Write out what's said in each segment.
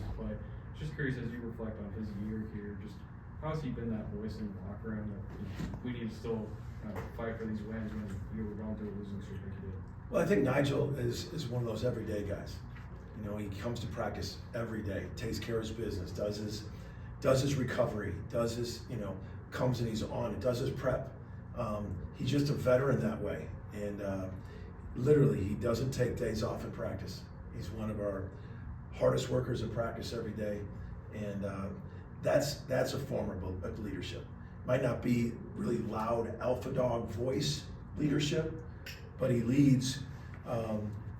games to play. Just curious, as you reflect on his year here, just how has he been that voice in the locker room that we need to still fight for these wins when you were going through a losing streak like you did? Well, I think Nijel is one of those everyday guys. You know, he comes to practice every day, takes care of his business, does his recovery, does his, comes and he's on it, does his prep. He's just a veteran that way. And literally, he doesn't take days off in practice. He's one of our hardest workers in practice every day. And that's a form of leadership. Might not be really loud alpha dog voice leadership, but he leads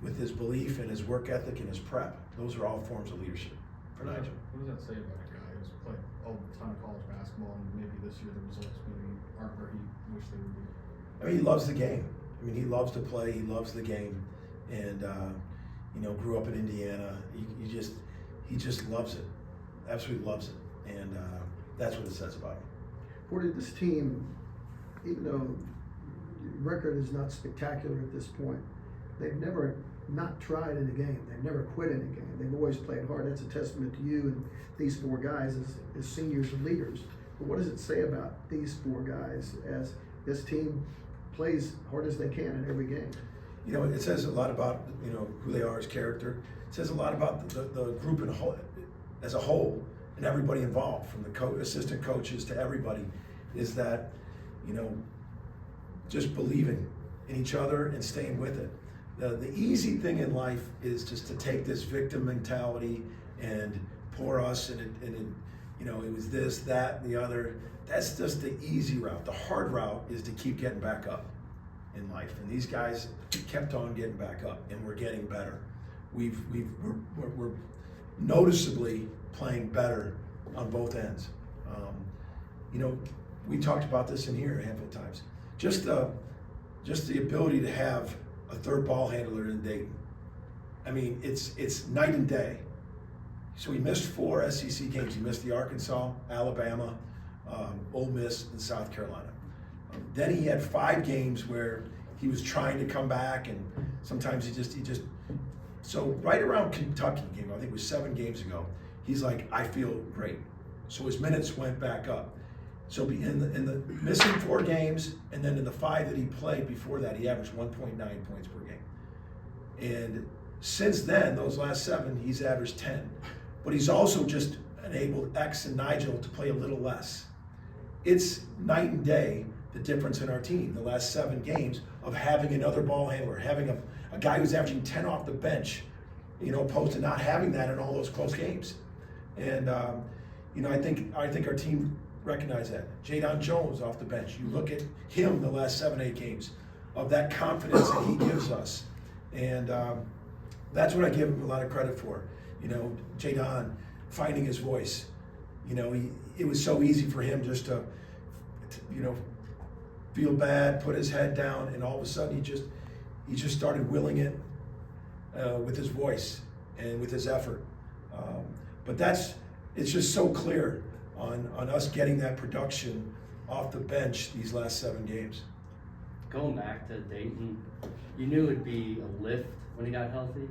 with his belief and his work ethic and his prep. Those are all forms of leadership for Nijel. What does that say about a guy who's played a ton of college basketball and maybe this year the results maybe aren't where he wished they would be? I mean, he loves the game. I mean, he loves to play. He loves the game, and grew up in Indiana. He just loves it. Absolutely loves it, and that's what it says about him. Where did this team, even though the record is not spectacular at this point, they've never not tried in a game. They've never quit in a game. They've always played hard. That's a testament to you and these four guys as seniors and leaders. But what does it say about these four guys as this team plays hard as they can in every game? It says a lot about who they are as character. It says a lot about the group as a whole and everybody involved, from the assistant coaches to everybody, is that just believing in each other and staying with it. The easy thing in life is just to take this victim mentality and pour us and it was this, that, and the other. That's just the easy route. The hard route is to keep getting back up in life. And these guys kept on getting back up, and we're getting better. We're noticeably playing better on both ends. We talked about this in here a handful of times. Just the ability to have a third ball handler in Dayton. I mean, it's night and day. So he missed 4 SEC games. He missed the Arkansas, Alabama, Ole Miss, and South Carolina. Then he had 5 games where he was trying to come back, and sometimes he just. So right around Kentucky game, I think it was 7 games ago, he's like, I feel great. So his minutes went back up. So in the missing 4 games, and then in the 5 that he played before that, he averaged 1.9 points per game. And since then, those last 7, he's averaged 10. But he's also just enabled X and Nijel to play a little less. It's night and day, the difference in our team, the last 7 games, of having another ball handler, having a guy who's averaging 10 off the bench, opposed to not having that in all those close games. And, I think our team recognized that. Jadon Jones off the bench. You look at him the last 7, 8 games, of that confidence that he gives us. And that's what I give him a lot of credit for. Jadon finding his voice. It was so easy for him just to feel bad, put his head down, and all of a sudden he just started willing it with his voice and with his effort. But it's just so clear on us getting that production off the bench these last 7 games. Going back to Dayton, you knew it'd be a lift when he got healthy.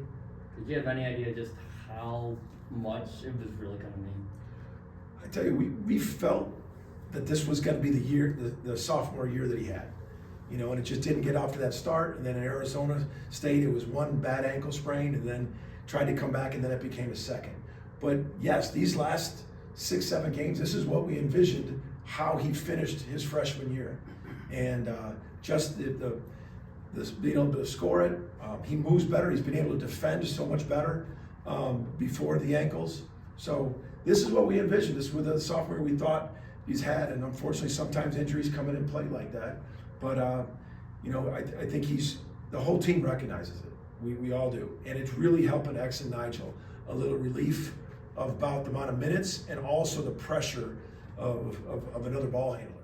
Did you have any idea just how much it was really going to mean? I tell you, we felt that this was going to be the year, the sophomore year that he had. And it just didn't get off to that start. And then in Arizona State, it was 1 bad ankle sprain, and then tried to come back, and then it became a second. But yes, these last 6, 7 games, this is what we envisioned how he finished his freshman year. And just being able to score it, he moves better. He's been able to defend so much better before the ankles. So this is what we envisioned. This was the sophomore we thought he's had, and unfortunately sometimes injuries come in and play like that. But I think the whole team recognizes it. We all do, and it's really helping X and Nijel a little relief about the amount of minutes and also the pressure of another ball handler.